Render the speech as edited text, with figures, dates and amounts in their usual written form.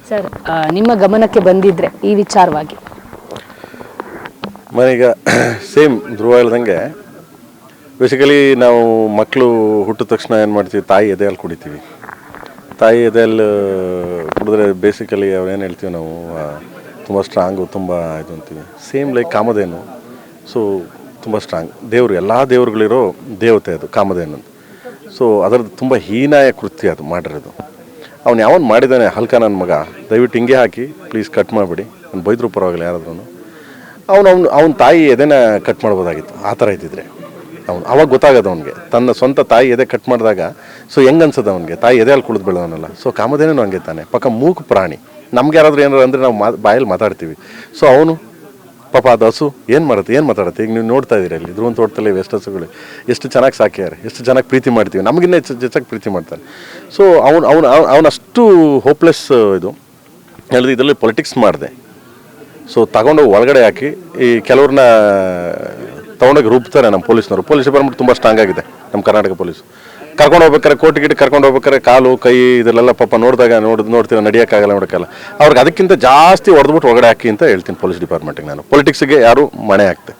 Sir ನಿಮ್ಮ ಗಮನಕ್ಕೆ ಬಂದಿದ್ರೆ ಈ ವಿಚಾರವಾಗಿ? ಈಗ ಸೇಮ್ ಧ್ರುವ ಹೇಳ್ದಂಗೆ ಬೇಸಿಕಲಿ ನಾವು ಮಕ್ಕಳು ಹುಟ್ಟಿದ ತಕ್ಷಣ ಏನು ಮಾಡ್ತೀವಿ, ತಾಯಿ ಎದೆ ಹಾಲು ಕುಡಿತೀವಿ. ತಾಯಿ ಎದೆ ಹಾಲು ಕುಡಿದ್ರೆ ಬೇಸಿಕಲಿ ಅವ್ರೇನು ಹೇಳ್ತೀವಿ ನಾವು ತುಂಬ ಸ್ಟ್ರಾಂಗು, ತುಂಬ ಇದು ಅಂತೀವಿ. ಸೇಮ್ ಲೈಕ್ ಕಾಮಧೇನು. ಸೊ ತುಂಬ ಸ್ಟ್ರಾಂಗ್ ದೇವರು, ಎಲ್ಲ ದೇವ್ರುಗಳಿರೋ ದೇವತೆ ಅದು ಕಾಮಧೇನು. ಸೊ ಅದರದ್ದು ತುಂಬ ಹೀನಾಯ ಕೃತ್ಯ ಅದು ಮಾಡಿರೋದು. ಅವ್ನು ಯಾವನು ಮಾಡಿದ್ದಾನೆ ಹಲ್ಕ ನನ್ನ ಮಗ, ದಯವಿಟ್ಟು ಹಿಂಗೆ ಹಾಕಿ ಪ್ಲೀಸ್ ಕಟ್ ಮಾಡಿಬಿಡಿ, ನಾನು ಬೈದರೂ ಪರವಾಗಿಲ್ಲ ಯಾರಾದ್ರೂ. ಅವನ ತಾಯಿ ಎದೆನ ಕಟ್ ಮಾಡ್ಬೋದಾಗಿತ್ತು ಆ ಥರ ಇದ್ದಿದ್ರೆ. ಅವಾಗ ಗೊತ್ತಾಗೋದು ಅವ್ನಿಗೆ ತನ್ನ ಸ್ವಂತ ತಾಯಿ ಎದೆ ಕಟ್ ಮಾಡಿದಾಗ ಸೊ ಹೆಂಗೆ ಅನ್ಸೋದು ಅವ್ನಿಗೆ, ತಾಯಿ ಎದೆ ಅಲ್ಲಿ ಕುಳಿದು ಬೆಳೆದವನಲ್ಲ. ಸೊ ಕಾಮಧೇನು ಹಂಗೆ ತಾನೆ, ಪಕ್ಕ ಮೂಕು ಪ್ರಾಣಿ. ನಮ್ಗೆ ಯಾರಾದರೂ ಏನಾರು ಅಂದರೆ ನಾವು ಬಾಯಲ್ಲಿ ಮಾತಾಡ್ತೀವಿ. ಸೊ ಅವನು ಪಾಪ ಅದು ಹಸು ಏನು ಮಾತಾಡುತ್ತೆ. ಈಗ ನೀವು ನೋಡ್ತಾ ಇದ್ದೀರಿ ಅಲ್ಲಿ ಧ್ರುವನ್ ತೋಟದಲ್ಲಿ ಎಷ್ಟು ಹಸುಗಳು, ಎಷ್ಟು ಚೆನ್ನಾಗಿ ಸಾಕ್ಯಾರೆ, ಎಷ್ಟು ಚೆನ್ನಾಗಿ ಪ್ರೀತಿ ಮಾಡ್ತೀವಿ, ನಮಗಿನ್ನ ಹೆಚ್ಚಾಗಿ ಪ್ರೀತಿ ಮಾಡ್ತಾನೆ. ಸೊ ಅವನಷ್ಟು ಹೋಪ್ಲೆಸ್. ಇದು ಹೇಳಿದ್ರೆ ಇದರಲ್ಲಿ ಪೊಲಿಟಿಕ್ಸ್ ಮಾಡಿದೆ. ಸೊ ತಗೊಂಡೋಗಿ ಒಳಗಡೆ ಹಾಕಿ ಈ ಕೆಲವ್ರನ್ನ ತೊಗೊಂಡೋಗಿ ರೂಬ್ತಾರೆ ನಮ್ಮ ಪೊಲೀಸ್ನವರು. ಪೊಲೀಸ್ ಡಿಪಾರ್ಟ್ಮೆಂಟ್ ತುಂಬ ಸ್ಟ್ರಾಂಗ್ ಆಗಿದೆ ನಮ್ಮ ಕರ್ನಾಟಕ ಪೊಲೀಸು. ಕರ್ಕೊಂಡು ಹೋಗ್ಬೇಕಾರೆ ಕೋರ್ಟ್ ಗಿಟ್ಟು ಕರ್ಕೊಂಡು ಹೋಗ್ಬೇಕಾರೆ ಕಾಲು ಕೈ ಇದೆಲ್ಲ ಪಾಪ ನೋಡ್ತೀರ ನಡೆಯೋಕ್ಕಾಗಲ್ಲ, ನೋಡೋಕ್ಕಲ್ಲ. ಅವ್ರಿಗೆ ಅದಕ್ಕಿಂತ ಜಾಸ್ತಿ ಹೊಡೆದ್ಬಿಟ್ಟು ಒಳಗಡೆ ಹಾಕಿ ಅಂತ ಹೇಳ್ತೀನಿ ಪೊಲೀಸ್ ಡಿಪಾರ್ಟ್ಮೆಂಟಿಗೆ ನಾನು. ಪೊಲಿಟಿಕ್ಸ್ಗೆ ಯಾರು ಮಣೆ ಹಾಕ್ತೆ.